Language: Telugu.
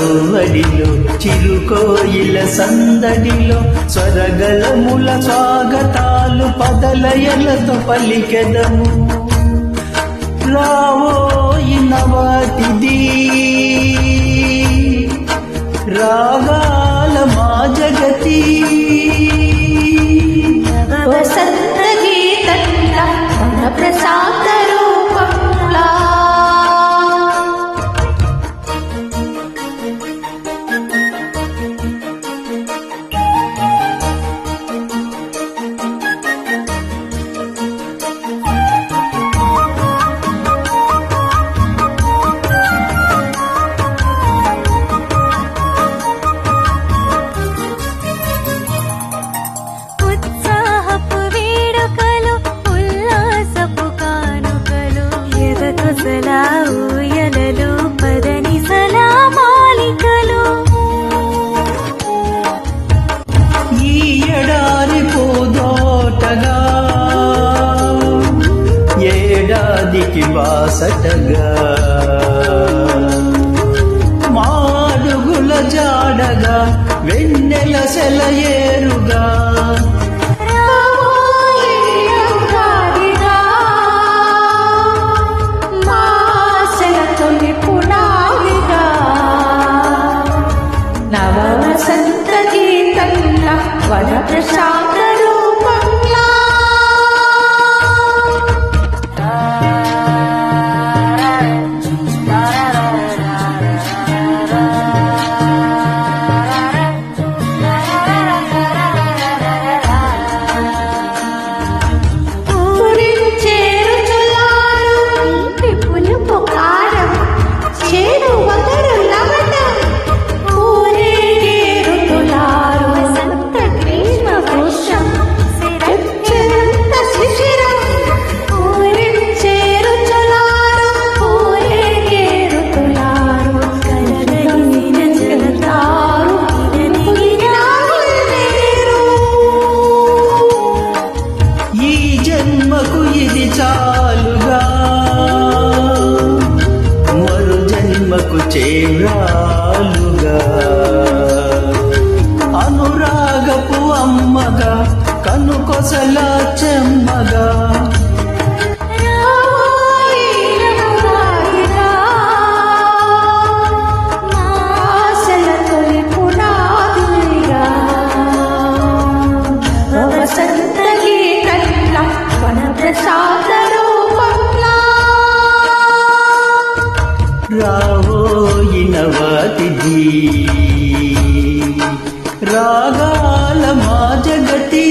సవ్వడిలో చిరుకోయిల సందడిలో స్వరగలముల స్వాగతాలు పదలయలతో పలికెదము. రావోయి నవాతిథి రాగాల మా జగతి. వసంత గీతంలా మన ప్రసాద రూపంలా ఊయలలు పదనిసలా మాలికలు. ఈ ఎడారి పూదోటగా ఏడాదికి బాసటగా మాడుగుల జాడగా వెన్నెల సెలయేరుగా వసంత గీతంలా వన ప్రసాద రూపంలా ఊరించేరు చుల్లారు విపులు పుకారం చేరు వగరు లవటం. జన్మకు ఇది చాలుగా మరు జన్మకు చేరాలుగా అనురాగపు అమ్మగా కనుకొసల చెమ్మగా రావోయి నవాతిథి రాగాల మా జగతి.